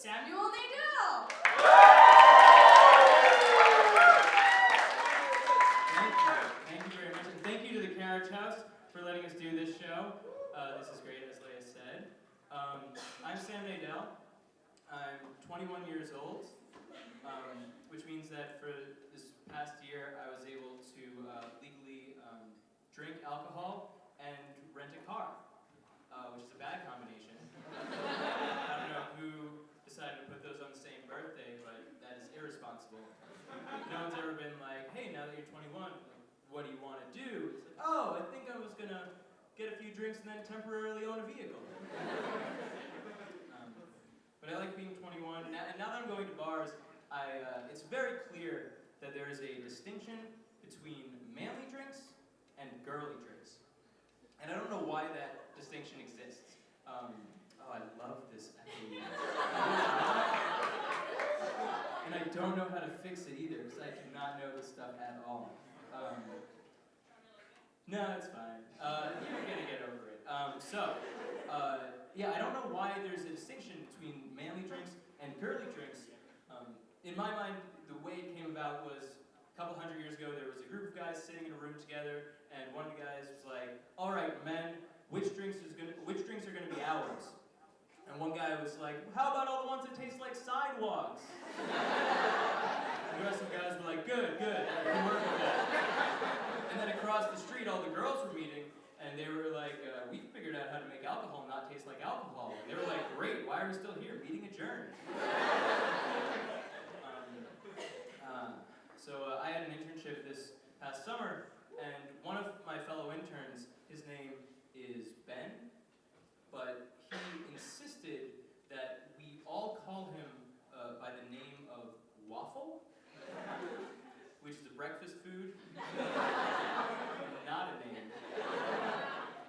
Samuel Nadell. Thank you very much. And thank you to the Carriage House for letting us do this show. This is great, as Leia said. I'm Sam Nadell. I'm 21 years old, which means that for this past year, I was able to legally drink alcohol and rent a car, which is a bad combination. I don't know who decided to put those on the same birthday, but that is irresponsible. No one's ever been like, hey, now that you're 21, what do you want to do? It's like, oh, I think I was going to get a few drinks and then temporarily own a vehicle. But I like being 21. And now that I'm going to bars, it's very clear that there is a distinction between manly drinks and girly drinks. And I don't know why that distinction exists. Oh, I love this echo. And I don't know how to fix it either, because I do not know this stuff at all. No, it's fine. You're gonna get over it. Yeah, I don't know why there's a distinction between manly drinks and girly drinks. In my mind, the way it came about was a couple hundred years ago. There was a group of guys sitting in a room together, and one of the guys was like, "All right, men, which drinks are gonna be ours?" And one guy was like, "How about all the ones that taste like sidewalks?" The rest of the guys were like, "Good, I can work with that." And then across the street, all the girls were meeting, and they were like, "We figured out how to make alcohol not taste like alcohol." And they were like, "Great, why are we still here? Meeting adjourned." So I had an internship this past summer, and one of my fellow interns, his name is Ben, but he insisted that we all call him by the name of Waffle, which is a breakfast food, not a name.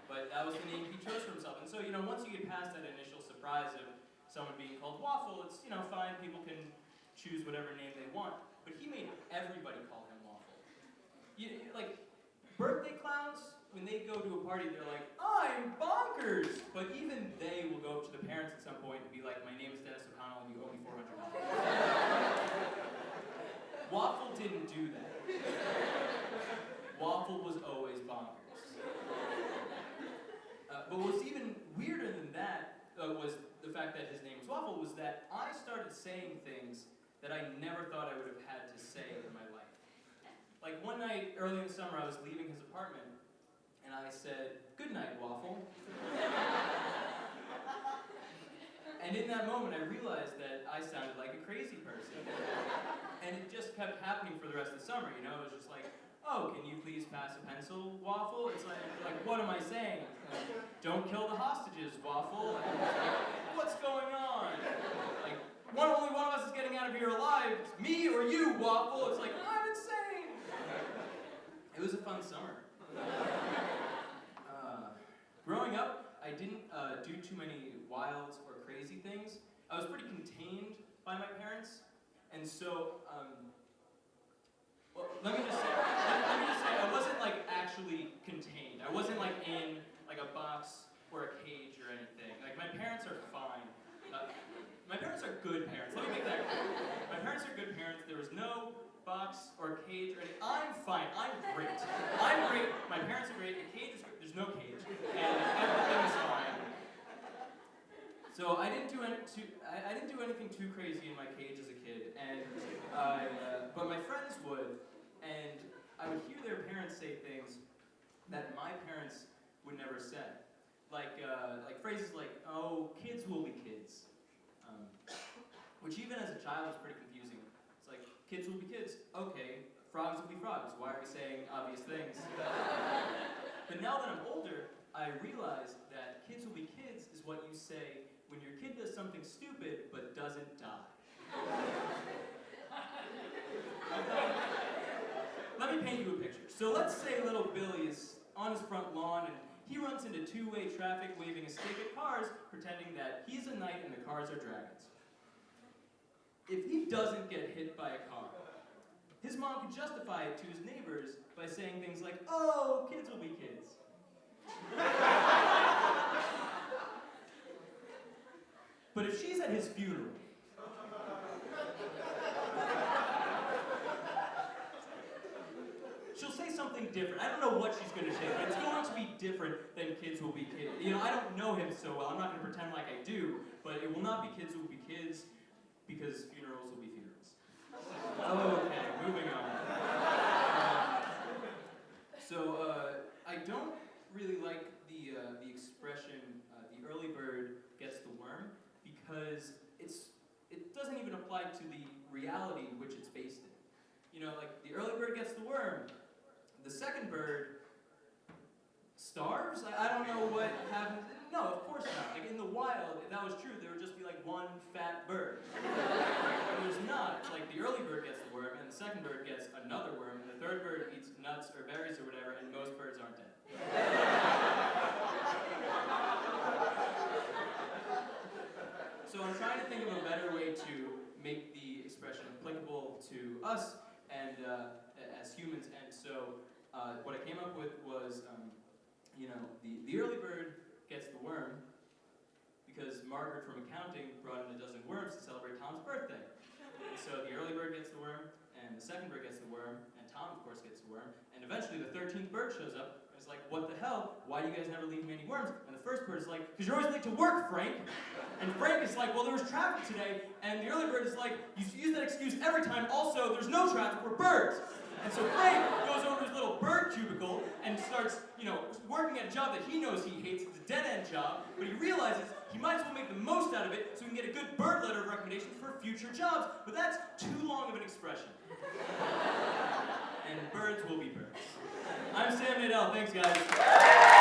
But that was the name he chose for himself. And so, once you get past that initial surprise of someone being called Waffle, it's, fine, people can choose whatever name they want. But he made everybody call him Waffle. Like, birthday clowns, when they go to a party, they're like, "I'm bonkers!" But even they will go up to the parents at some point and be like, "My name is Dennis O'Connell and you owe me $400. Waffle didn't do that. Waffle was always bonkers. But what's even weirder than that was the fact that his name was Waffle, was that I started saying things that I never thought I would have had to say in my life. Like one night early in the summer, I was leaving his apartment, and I said, "Good night, Waffle." And in that moment, I realized that I sounded like a crazy person. And it just kept happening for the rest of the summer, It was just like, "Oh, can you please pass a pencil, Waffle?" It's like what am I saying? "Don't kill the hostages, Waffle." And it's like, what's going on? Like, only one of us is getting out of here alive. It's me or you, Waffle. It's like, I'm insane. It was a fun summer. Growing up, I didn't do too many wild or crazy things. I was pretty contained by my parents, and so, well, let me just say, I wasn't like actually contained. I wasn't like in like a box or a cage or anything. Like my parents are fine. My parents are good parents. Let me make that clear. My parents are good parents. There was no box or cage or anything. I'm fine. I'm great. I'm great. My parents are great. The cage is great. There's no cage. And everything is fine. So I didn't do anything too crazy in my cage as a kid, and but my friends would, and I would hear their parents say things that my parents would never say, like phrases like, "Oh, kids will be kids," which even as a child was pretty confusing. It's like, kids will be kids. Okay, frogs will be frogs. Why are we saying obvious things? But now that I'm older, I realize that kids will be kids is what you say when your kid does something stupid but doesn't die. Let me paint you a picture. So let's say little Billy is on his front lawn and he runs into two-way traffic waving a stick at cars, pretending that he's a knight and the cars are dragons. If he doesn't get hit by a car, his mom could justify it to his neighbors by saying things like, "Oh, kids will be kids." But if she's at his funeral She'll say something different. I don't know what she's going to say, but it's going to be different than kids will be kids. You know, I don't know him so well. I'm not going to pretend like I do, but it will not be kids who will be kids because funerals will be funerals. Okay, moving on. I don't really like the expression, the early bird gets the worm, because it doesn't even apply to the reality which it's based in. You know, like, the early bird gets the worm. The second bird starves? I don't know what happens. No, of course not. Like, in the wild, if that was true, there would just be like one fat bird. But there's not. It's like the early bird gets the worm, and the second bird gets another worm, and the third bird eats nuts or berries or whatever, and most birds aren't dead. So I'm trying to think of a better way to make the expression applicable to us and as humans, and so what I came up with was, you know, the early bird gets the worm because Margaret from accounting brought in a dozen worms to celebrate Tom's birthday. And so the early bird gets the worm, and the second bird gets the worm, and Tom, of course, gets the worm, and eventually the 13th bird shows up, and it's like, what the hell? Why do you guys never leave me any worms? And the first bird is like, because you're always late to work, Frank. And Frank is like, well, there was traffic today, and the early bird is like, you use that excuse every time, also, there's no traffic, we're birds. And so Frank goes over to his little bird cubicle and starts, you know, working at a job that he knows he hates. It's a dead-end job, but he realizes he might as well make the most out of it so he can get a good bird letter of recommendation for future jobs. But that's too long of an expression. And birds will be birds. I'm Sam Nadell. Thanks, guys.